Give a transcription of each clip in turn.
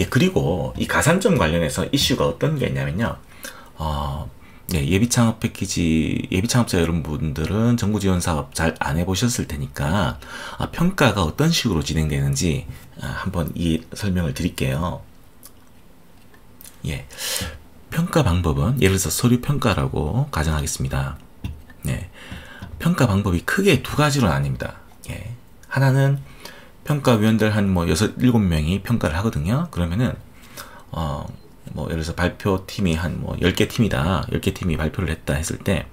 예, 그리고 이 가산점 관련해서 이슈가 어떤 게 있냐면요. 네, 예비 창업 패키지, 예비 창업자 여러분들은 정부 지원 사업 잘 안 해보셨을 테니까, 평가가 어떤 식으로 진행되는지, 한번 이 설명을 드릴게요. 예. 평가 방법은, 예를 들어서 서류 평가라고 가정하겠습니다. 네. 평가 방법이 크게 두 가지로 나뉩니다. 예. 하나는 평가위원들 한 뭐 6, 7명이 평가를 하거든요. 그러면은, 뭐 예를 들어서 발표팀이 한 뭐 10개 팀이다. 10개 팀이 발표를 했다 했을 때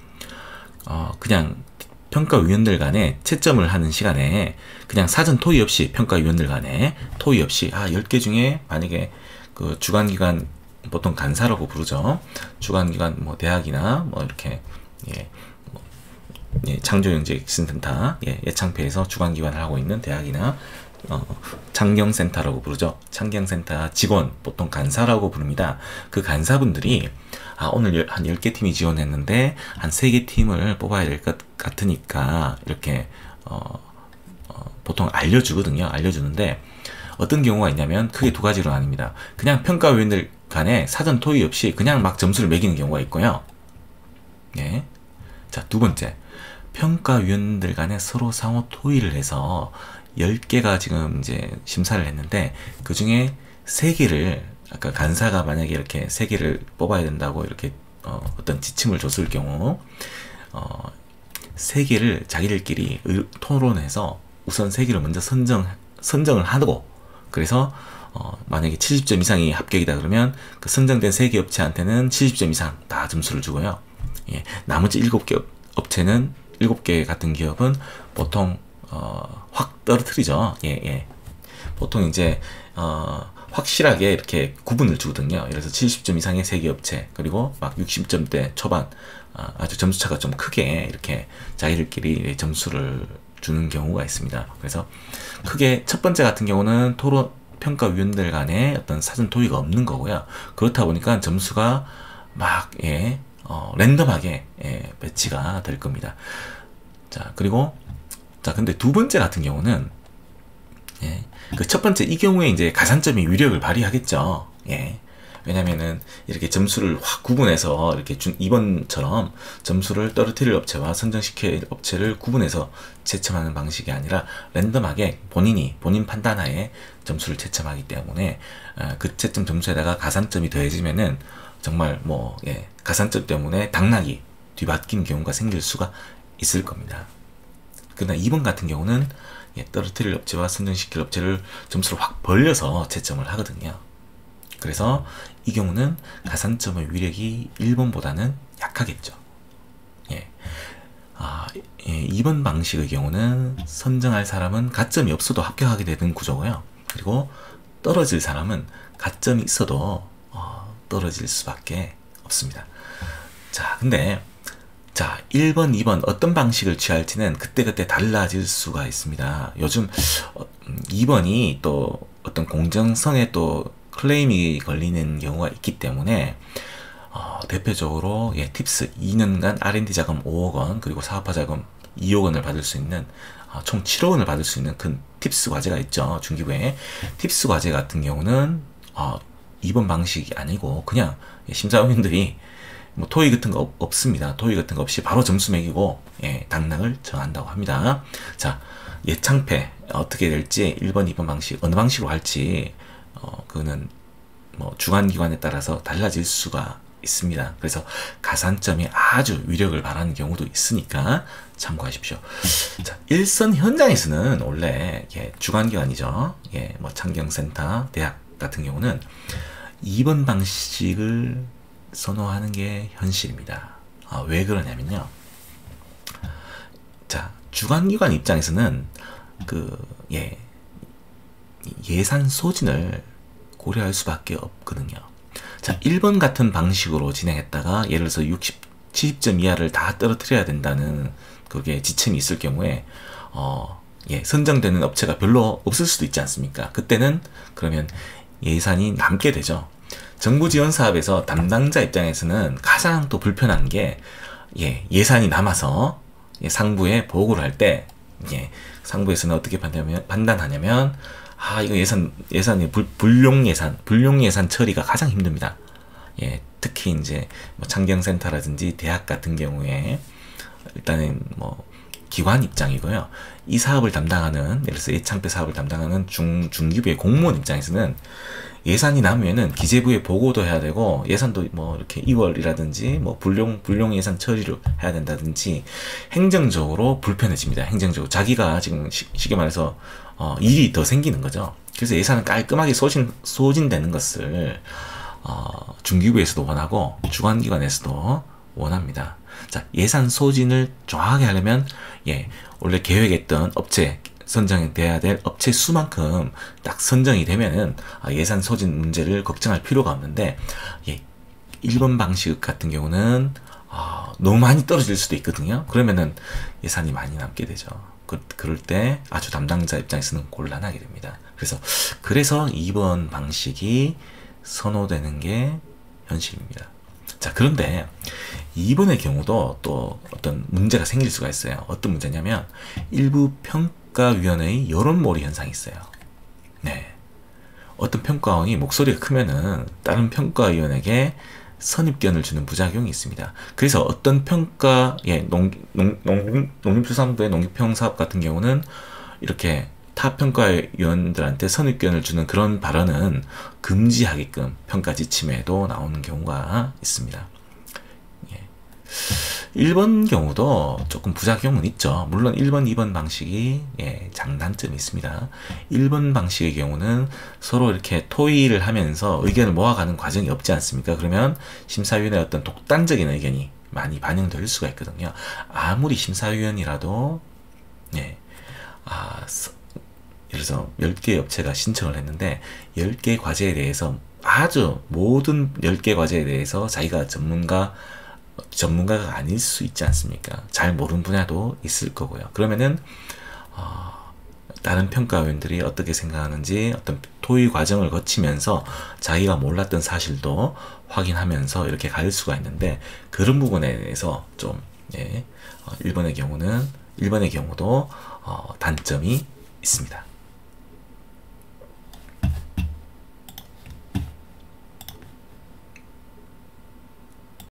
그냥 평가위원들 간에 채점을 하는 시간에 그냥 사전 토의 없이 평가위원들 간에 토의 없이 10개 중에 만약에 그 주관기관 보통 간사라고 부르죠. 주관기관 뭐 대학이나 뭐 이렇게 창조영재혁신센터 예창패에서 주관기관을 하고 있는 대학이나 창경센터라고 부르죠. 창경센터 직원, 보통 간사라고 부릅니다. 그 간사분들이 오늘 한 10개 팀이 지원했는데 한 3개 팀을 뽑아야 될 것 같으니까 이렇게 보통 알려주거든요. 알려주는데 어떤 경우가 있냐면 크게 두 가지로 나뉩니다. 그냥 평가위원들 간에 사전 토의 없이 그냥 막 점수를 매기는 경우가 있고요. 네. 자, 두 번째. 평가위원들 간에 서로 상호 토의를 해서 10개가 지금 이제 심사를 했는데 그 중에 3개를 아까 간사가 만약에 이렇게 3개를 뽑아야 된다고 이렇게 어떤 지침을 줬을 경우 3개를 자기들끼리 토론해서 우선 3개를 먼저 선정을 하고 그래서 만약에 70점 이상이 합격이다 그러면 그 선정된 3개 업체한테는 70점 이상 다 점수를 주고요. 예, 나머지 7개 업체는 7개 같은 기업은 보통 확 떨어뜨리죠. 예. 보통 이제 확실하게 이렇게 구분을 주거든요. 그래서 70점 이상의 3개 업체 그리고 막 60점대 초반 아주 점수차가 좀 크게 이렇게 자기들끼리 점수를 주는 경우가 있습니다. 그래서 크게 첫 번째 같은 경우는 토론 평가위원들 간에 어떤 사전 토의가 없는 거고요. 그렇다 보니까 점수가 막 랜덤하게 배치가 될 겁니다. 자, 그리고 근데 두 번째 같은 경우는 그 첫 번째 이 경우에 이제 가산점이 위력을 발휘하겠죠. 왜냐면은 이렇게 점수를 확 구분해서 이렇게 2번처럼 점수를 떨어뜨릴 업체와 선정시킬 업체를 구분해서 채점하는 방식이 아니라 랜덤하게 본인 판단하에 점수를 채점하기 때문에 그 채점 점수에다가 가산점이 더해지면은 정말 가산점 때문에 당락이 뒤바뀐 경우가 생길 수가 있을 겁니다. 그러나 2번 같은 경우는 떨어뜨릴 업체와 선정시킬 업체를 점수를 확 벌려서 채점을 하거든요. 그래서 이 경우는 가산점의 위력이 1번보다는 약하겠죠. 2번 방식의 경우는 선정할 사람은 가점이 없어도 합격하게 되는 구조고요. 그리고 떨어질 사람은 가점이 있어도 떨어질 수밖에 없습니다. 근데 1번, 2번 어떤 방식을 취할지는 그때그때 달라질 수가 있습니다. 요즘 2번이 또 어떤 공정성에 또 클레임이 걸리는 경우가 있기 때문에 대표적으로 팁스 2년간 R&D 자금 5억 원 그리고 사업화 자금 2억 원을 받을 수 있는 총 7억 원을 받을 수 있는 큰 팁스 과제가 있죠. 중기부에. 팁스 과제 같은 경우는 2번 방식이 아니고 그냥 심사위원들이 토의 같은 거 없습니다. 토의 같은 거 없이 바로 점수 매기고 당락을 정한다고 합니다. 자, 예창패 어떻게 될지 1번, 2번 방식 어느 방식으로 할지 그거는 주관기관에 따라서 달라질 수가 있습니다. 그래서 가산점이 아주 위력을 발하는 경우도 있으니까 참고하십시오. 자, 일선 현장에서는 원래 주관기관이죠. 창경센터, 대학 같은 경우는 2번 방식을 선호하는 게 현실입니다. 왜 그러냐면요. 자, 주관기관 입장에서는 예산 소진을 고려할 수밖에 없거든요. 자, 1번 같은 방식으로 진행했다가 예를 들어서 70점 이하를 다 떨어뜨려야 된다는 그게 지침이 있을 경우에 선정되는 업체가 별로 없을 수도 있지 않습니까? 그때는 그러면 예산이 남게 되죠. 정부 지원 사업에서 담당자 입장에서는 가장 또 불편한 게 예산이 남아서 상부에 보고를 할 때 상부에서는 어떻게 판단하냐면 이거 예산이 불용 예산 처리가 가장 힘듭니다. 예, 특히 이제 뭐 창경센터라든지 대학 같은 경우에 일단은 뭐 기관 입장이고요. 이 사업을 담당하는, 예를 들어서 예창배 사업을 담당하는 중기부의 공무원 입장에서는 예산이 나면은 기재부에 보고도 해야 되고, 예산도 뭐 이렇게 2월이라든지 뭐 불용 예산 처리를 해야 된다든지 행정적으로 불편해집니다. 행정적으로 자기가 지금 쉽게 말해서 일이 더 생기는 거죠. 그래서 예산은 깔끔하게 소진되는 것을 중기부에서도 원하고 주관기관에서도 원합니다. 자, 예산 소진을 정확하게 하려면 원래 계획했던 업체, 선정돼야 될 업체 수만큼 딱 선정이 되면은 예산 소진 문제를 걱정할 필요가 없는데, 1번 방식 같은 경우는 너무 많이 떨어질 수도 있거든요. 그러면은 예산이 많이 남게 되죠. 그럴 때 아주 담당자 입장에서는 곤란하게 됩니다. 그래서 2번 방식이 선호되는 게 현실입니다. 자, 그런데 2번의 경우도 또 어떤 문제가 생길 수가 있어요. 어떤 문제냐면 일부 평가위원회의 여론몰이 현상이 있어요. 네, 어떤 평가원이 목소리가 크면은 다른 평가위원에게 선입견을 주는 부작용이 있습니다. 그래서 어떤 농림축산부의 농기평사업 같은 경우는 이렇게 타 평가위원들한테 선입견을 주는 그런 발언은 금지하게끔 평가 지침에도 나오는 경우가 있습니다. 1번 경우도 조금 부작용은 있죠. 물론 1번, 2번 방식이 장단점이 있습니다. 1번 방식의 경우는 서로 이렇게 토의를 하면서 의견을 모아가는 과정이 없지 않습니까? 그러면 심사위원의 어떤 독단적인 의견이 많이 반영될 수가 있거든요. 아무리 심사위원이라도 예를 들어서 10개의 업체가 신청을 했는데 10개 과제에 대해서 모든 10개 과제에 대해서 자기가 전문가가 아닐 수 있지 않습니까? 잘 모르는 분야도 있을 거고요. 그러면은 다른 평가위원들이 어떻게 생각하는지 어떤 토의 과정을 거치면서 자기가 몰랐던 사실도 확인하면서 이렇게 갈 수가 있는데, 그런 부분에 대해서 좀 1번의 경우도 단점이 있습니다.